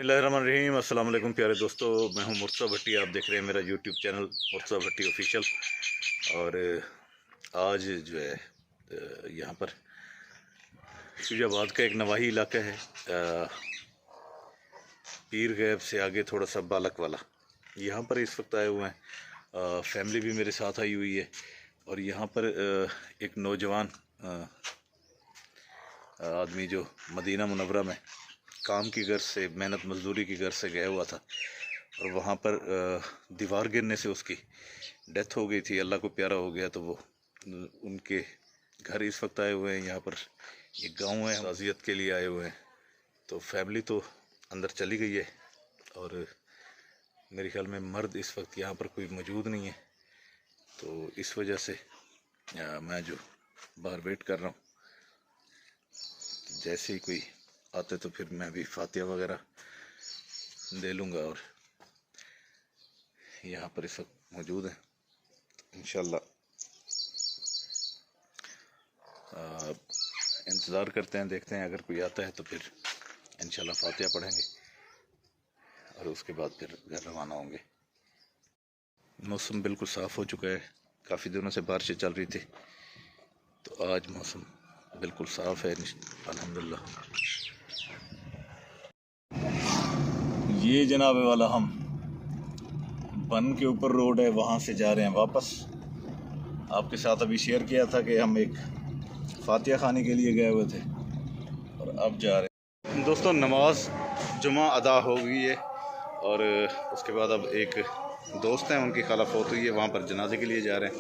बिस्मिल्लाहिर्रहमानिर्रहीम। अस्सलाम वालेकुम प्यारे दोस्तों, मैं हूं मुर्तज़ा भट्टी। आप देख रहे हैं मेरा यूट्यूब चैनल मुर्तज़ा भट्टी ऑफिशियल। और आज जो है यहाँ पर शुजाबाद का एक नवाही इलाका है, पीर गैब से आगे थोड़ा सा बालक वाला। यहाँ पर इस वक्त आए हुए हैं, फैमिली भी मेरे साथ आई हुई है। और यहाँ पर एक नौजवान आदमी जो मदीना मुनव्वरा में काम की गर्ज से, मेहनत मजदूरी की गर्ज से गया हुआ था, और वहाँ पर दीवार गिरने से उसकी डेथ हो गई थी। अल्लाह को प्यारा हो गया, तो वो उनके घर इस वक्त आए हुए हैं। यहाँ पर एक गांव है, ताज़ियत के लिए आए हुए हैं। तो फैमिली तो अंदर चली गई है, और मेरे ख्याल में मर्द इस वक्त यहाँ पर कोई मौजूद नहीं है। तो इस वजह से मैं जो बाहर वेट कर रहा हूँ, जैसे ही कोई आते तो फिर मैं भी फातिहा वगैरह दे लूँगा। और यहाँ पर इस वक्त मौजूद है, इंशाल्लाह इंतज़ार करते हैं, देखते हैं। अगर कोई आता है तो फिर इंशाल्लाह फातिहा पढ़ेंगे, और उसके बाद फिर घर रवाना होंगे। मौसम बिल्कुल साफ़ हो चुका है, काफ़ी दिनों से बारिशें चल रही थी, तो आज मौसम बिल्कुल साफ़ है अल्हम्दुलिल्लाह। ये जनाब वाला हम बन के ऊपर रोड है, वहाँ से जा रहे हैं वापस। आपके साथ अभी शेयर किया था कि हम एक फातिहा खाने के लिए गए हुए थे, और अब जा रहे हैं। दोस्तों, नमाज जुमा अदा हो गई है, और उसके बाद अब एक दोस्त हैं, उनकी खाला फौत हुई है, वहाँ पर जनाजे के लिए जा रहे हैं।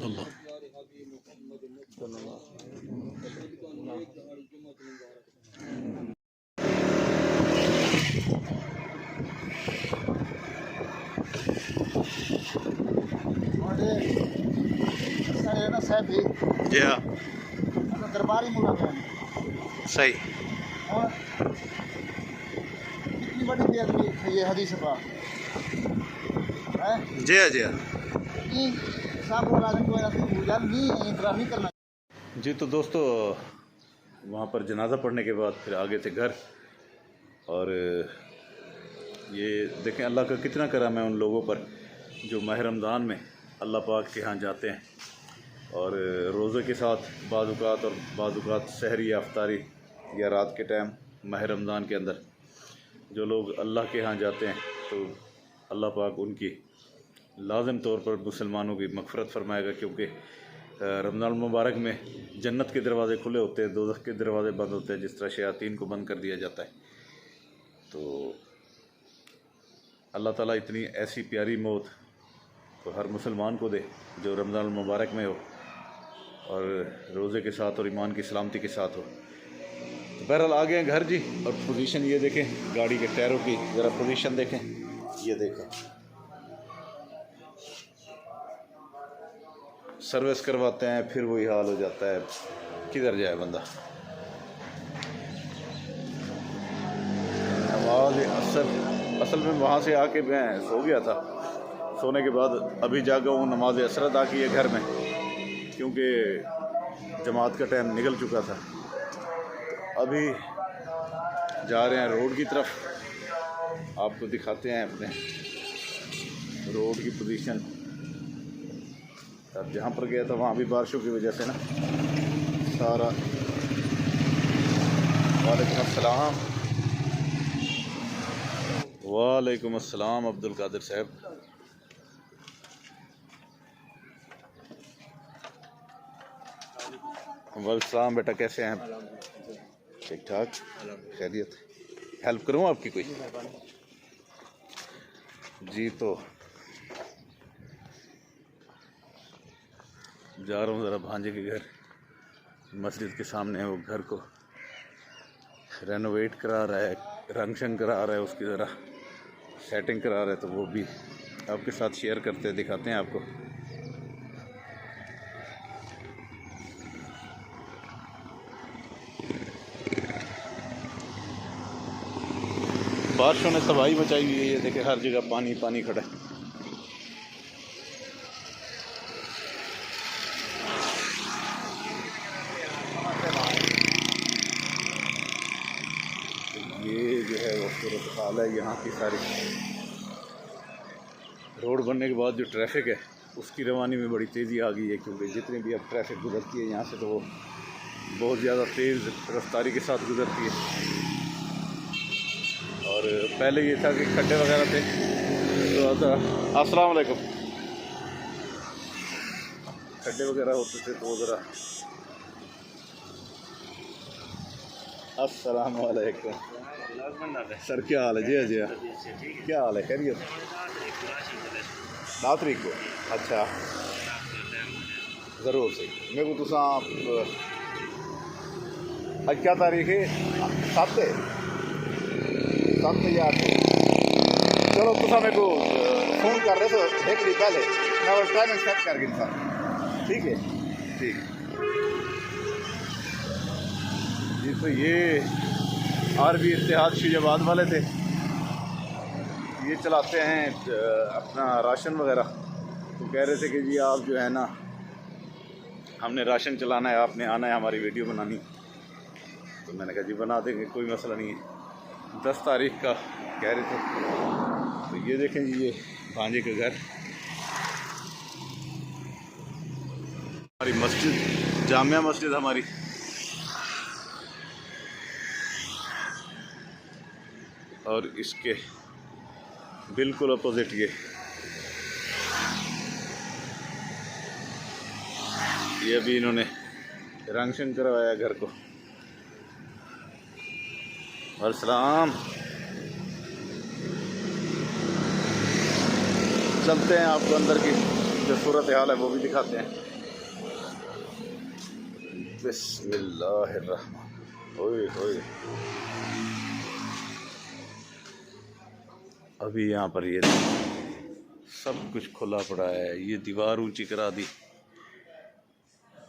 अल्लाह जी हाँ, दरबारी मुला सही। और कितनी बड़ी बेअदबी है ये हदीस पाक है। जी हाँ, जी हाँ सब वाला को ऐसे पूजा नहीं इकरार नहीं करना। जी। तो दोस्तों, वहाँ पर जनाजा पढ़ने के बाद फिर आगे थे घर। और ये देखें अल्लाह का कितना करम है उन लोगों पर जो माह रमज़ान में अल्लाह पाक के यहाँ जाते हैं, और रोज़े के साथ बाज़-औक़ात और बाज़-औक़ात सहरी या अफ्तारी या रात के टाइम माह रमज़ान के अंदर जो लोग अल्लाह के यहाँ जाते हैं, तो अल्लाह पाक उनकी लाज़िम तौर पर मुसलमानों की मग़फ़िरत फ़रमाएगा। क्योंकि रमज़ान मुबारक में जन्नत के दरवाज़े खुले होते हैं, दोज़ख के दरवाज़े बंद होते हैं, जिस तरह शयातीन को बंद कर दिया जाता है। तो अल्लाह ताला इतनी ऐसी प्यारी मौत तो हर मुसलमान को दे जो रमज़ान मुबारक में हो, और रोज़े के साथ और ईमान की सलामती के साथ हो। तो बहरहाल आ गए हैं घर जी। और पोजीशन ये देखें, गाड़ी के टायरों की ज़रा पोजीशन देखें, ये देखें। सर्विस करवाते हैं, फिर वही हाल हो जाता है, किधर जाए बंदा। नमाज असल में वहाँ से आके मैं सो गया था, सोने के बाद अभी जागा हूँ, नमाज असर अदा की है घर में, क्योंकि जमात का टाइम निकल चुका था। अभी जा रहे हैं रोड की तरफ, आपको दिखाते हैं अपने रोड की पोजीशन। अब जहाँ पर गया था वहाँ भी बारिशों की वजह से ना सारा। वालेकुम अस्सलाम। वालेकुम अस्सलाम अब्दुल कादिर साहब। वालेकुम बेटा, कैसे हैं आप? ठीक ठाक, खैरियत। हेल्प करूँ आपकी कोई? जी, तो जा रहा हूँ ज़रा भांजे के घर, मस्जिद के सामने। वो घर को रेनोवेट करा रहा है, रंग शंग करा रहा है, उसकी ज़रा सेटिंग करा रहा है, तो वो भी आपके साथ शेयर करते हैं, दिखाते हैं आपको। बारिशों ने तबाही मचाई हुई है, ये देखे हर जगह पानी पानी खड़ा है। ये जो है वो सूरत हाल है यहाँ की सारी। रोड बनने के बाद जो ट्रैफिक है उसकी रवानी में बड़ी तेज़ी आ गई है, क्योंकि जितनी भी अब ट्रैफिक गुजरती है यहाँ से तो वो बहुत ज़्यादा तेज़ रफ्तारी के साथ गुजरती है। और पहले ये था कि खड्डे वगैरह थे तो अस्सलाम वालेकुम, खड्डे वगैरह होते थे तो ज़रा। अस्सलाम वालेकुम सर, क्या हाल है? जी जी, क्या हाल है? खैरियत? 9 तरीक को? अच्छा ज़रूर सही। मेरे को तुसा आज क्या तारीख है? 7 या 8? चलो तुसा मेरे को फ़ोन कर रहे तो एक दिन पहले मैं वो टाइमिंग सेट कर गई सर। ठीक है, ठीक। जी तो ये आरबी इत्तेहाद शिजाबाद वाले थे, ये चलाते हैं अपना राशन वगैरह। तो कह रहे थे कि जी आप जो है ना, हमने राशन चलाना है, आपने आना है हमारी वीडियो बनानी। तो मैंने कहा जी बना देंगे, कोई मसला नहीं है। 10 तारीख का कह रहे थे। तो ये देखें जी, ये भांजे का घर, हमारी मस्जिद, जामिया मस्जिद हमारी। और इसके बिल्कुल अपोजिट ये अभी इन्होंने रंग शंग करवाया घर को। वालेकुम, चलते हैं आपको अंदर की जो सूरत हाल है वो भी दिखाते हैं। बिस्मिल्लाहिर्रहमान। ओए ओए, अभी यहाँ पर ये सब कुछ खुला पड़ा है। ये दीवार ऊंची करा दी,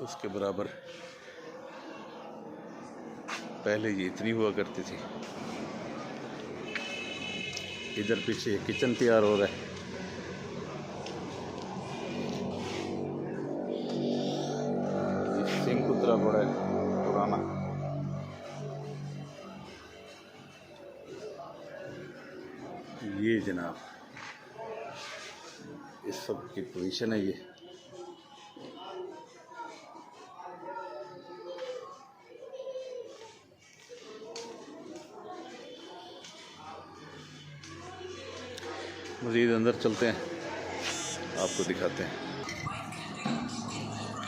उसके बराबर पहले ये इतनी हुआ करती थी। इधर पीछे किचन तैयार हो रहा है। सिंक उतरा पड़ा है पुराना। ये जनाब इस सब की पोजीशन है। ये मज़ीद अंदर चलते हैं, आपको दिखाते हैं।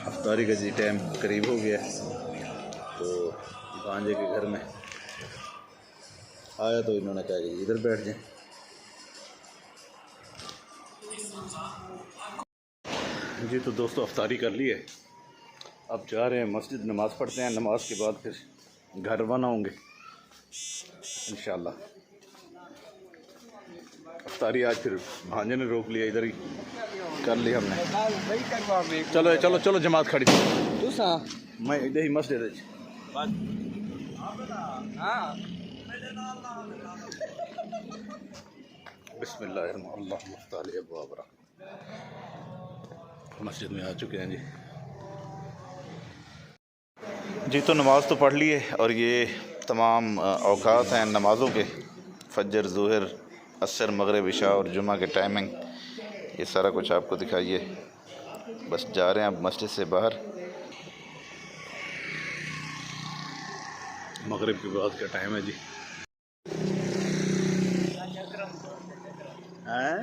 अफ्तारी का जी टाइम करीब हो गया, तो भांजे के घर में आया तो इन्होंने कहा कि इधर बैठ जाएं। जी तो दोस्तों अफ्तारी कर ली है, अब जा रहे हैं मस्जिद, नमाज़ पढ़ते हैं। नमाज के बाद फिर घर रवाना होंगे इंशाल्लाह। अफ्तारी आज फिर भांजे ने रोक लिया, इधर ही कर ली हमने। चलो चलो चलो, जमात खड़ी थी मैं इधर ही मस्जिद है। बिस्मिल्लाहिर्रहमानिर्रहीम। मस्जिद में आ चुके हैं जी। जी तो नमाज़ तो पढ़ ली है, और ये तमाम औकात हैं नमाज़ों के, फजर, ज़ोहर, असर, मगरिब, इशा और जुमा के टाइमिंग, ये सारा कुछ आपको दिखाइए। बस जा रहे हैं अब मस्जिद से बाहर। मगरिब के बाद का टाइम है जी। हैं?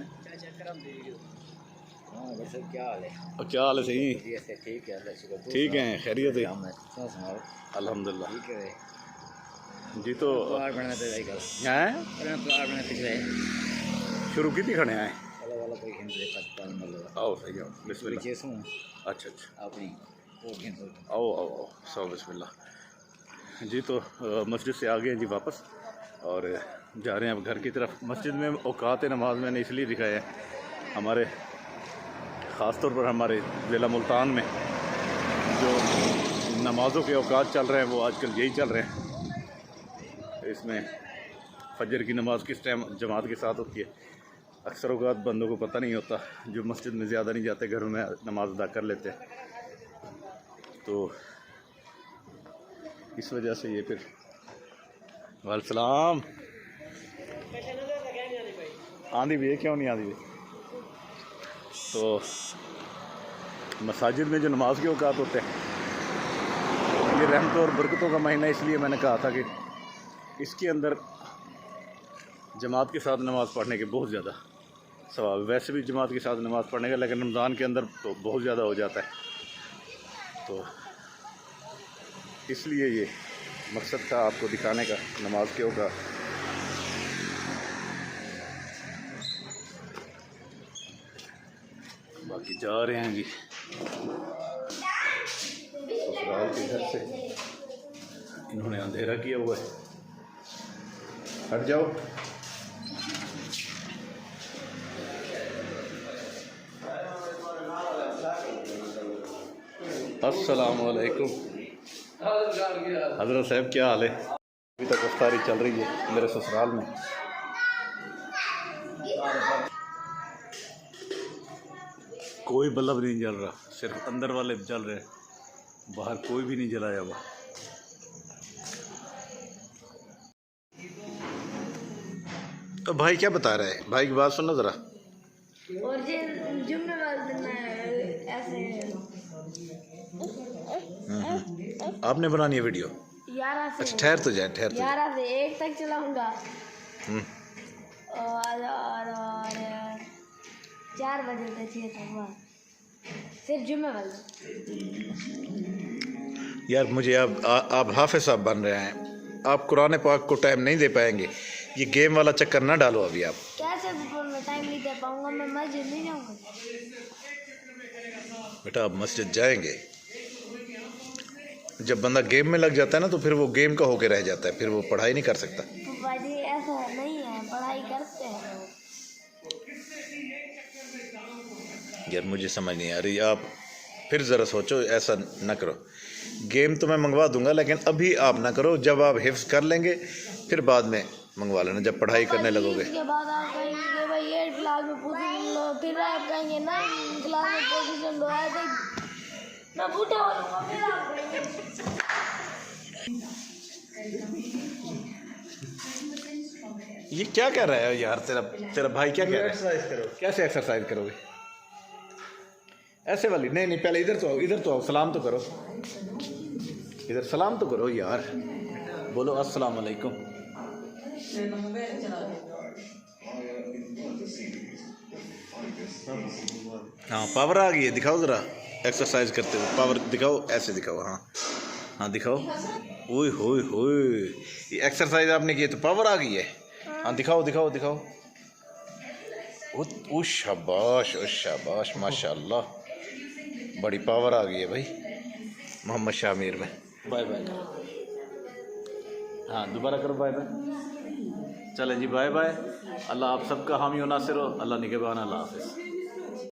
क्या हाल है? क्या हाल है? सही? ठीक है, खैरियत है? अल्हम्दुलिल्लाह। जी तो हैं शुरू की थी खड़े आए। आओ सही, आओ बिस्मिल्लाह। अच्छा अच्छा, आओ आओ आओ, सो बिस्मिल्लाह। जी तो मस्जिद से आ गए जी वापस, और जा रहे हैं अब घर की तरफ। मस्जिद में औकात नमाज मैंने इसलिए दिखाया है, हमारे ख़ास तौर पर हमारे ज़िला मुल्तान में जो नमाज़ों के औकात चल रहे हैं वो आजकल यही चल रहे हैं। इसमें फजर की नमाज़ किस टाइम जमात के साथ होती है, अक्सर औकात बंदों को पता नहीं होता, जो मस्जिद में ज़्यादा नहीं जाते, घरों में नमाज अदा कर लेते हैं। तो इस वजह से ये फिर वालेकुम। आंधी भी है, क्यों नहीं आंधी भी। तो मसाजिद में जो नमाज के औकात होते हैं, ये रहमतों और बरकतों का महीना, इसलिए मैंने कहा था कि इसके अंदर जमात के साथ नमाज़ पढ़ने के बहुत ज़्यादा सवाब। वैसे भी जमात के साथ नमाज़ पढ़ने का, लेकिन रमज़ान के अंदर तो बहुत ज़्यादा हो जाता है। तो इसलिए ये मकसद था आपको दिखाने का नमाज के औकात। बाकी जा रहे हैं जी ससुराल के घर से। इन्होंने अंधेरा किया हुआ है, हट जाओ। अस्सलाम वालेकुम। हज़रत साहब क्या हाल है? अभी तक इफ्तारी चल रही है मेरे ससुराल में। कोई बल्ब नहीं जल रहा, सिर्फ अंदर वाले जल रहे हैं, बाहर कोई भी नहीं जलाया हुआ। तो भाई क्या बता रहे हैं? भाई की बात सुनो ज़रा। और ये जुम्मे वाले दिन ऐसे आपने बनानी है वीडियो? 11 से अच्छा ठहर तो जाए, ठहर तो जाए। 11 से 1 तक चलाऊंगा और 4 बजे तक 6 तक बस, सिर्फ जुम्मे वाले। यार मुझे आप हाफिज़ साहब बन रहे हैं, आप कुरान पाक को टाइम नहीं दे पाएंगे। ये गेम वाला चक्कर ना डालो अभी आप। कैसे मैं टाइम नहीं दे पाऊंगा? मैं मस्जिद नहीं जाऊंगा। बेटा आप मस्जिद जाएंगे, जब बंदा गेम में लग जाता है ना तो फिर वो गेम का होके रह जाता है, फिर वो पढ़ाई नहीं कर सकता। पापा जी ऐसा नहीं है, पढ़ाई करते हैं लोग। यार मुझे समझ नहीं आ रही, आप फिर ज़रा सोचो, ऐसा ना करो। गेम तो मैं मंगवा दूंगा, लेकिन अभी आप ना करो। जब आप हिफ्ज़ कर लेंगे फिर बाद में मंगवा लेना, जब पढ़ाई करने लगोगे। उसके बाद आप कहेंगे कि भाई 8 क्लास में पोजीशन लो, फिर आप कहेंगे 9 क्लास में पोजीशन लो, ऐसे मैं बूढ़ा हो जाऊंगा, फिर आप कहेंगे। ये क्या कह रहा है यार तेरा भाई? क्या कह रहा है? एक्सरसाइज करो। कैसे एक्सरसाइज करोगे? ऐसे वाली? नहीं, पहले इधर तो आओ, इधर तो आओ, सलाम तो करो, इधर सलाम तो करो यार, बोलो अस्सलाम वालेकुम। हाँ पावर आ गई है, दिखाओ ज़रा एक्सरसाइज करते हुए, पावर दिखाओ, ऐसे दिखाओ। हाँ हाँ दिखाओ। ओए होए होए, ये एक्सरसाइज आपने की तो पावर आ गई है। हाँ दिखाओ दिखाओ दिखाओ। ओ शाबाश, ओ शाबाश, माशाल्लाह, बड़ी पावर आ गई है भाई मोहम्मद शामिर में। Bye bye. हाँ दोबारा करो बाय बाय। चलें जी बाय बाय। अल्लाह आप सबका हामी और नासिर हो। अल्लाह निगहबान। अल्लाह हाफ़िज़।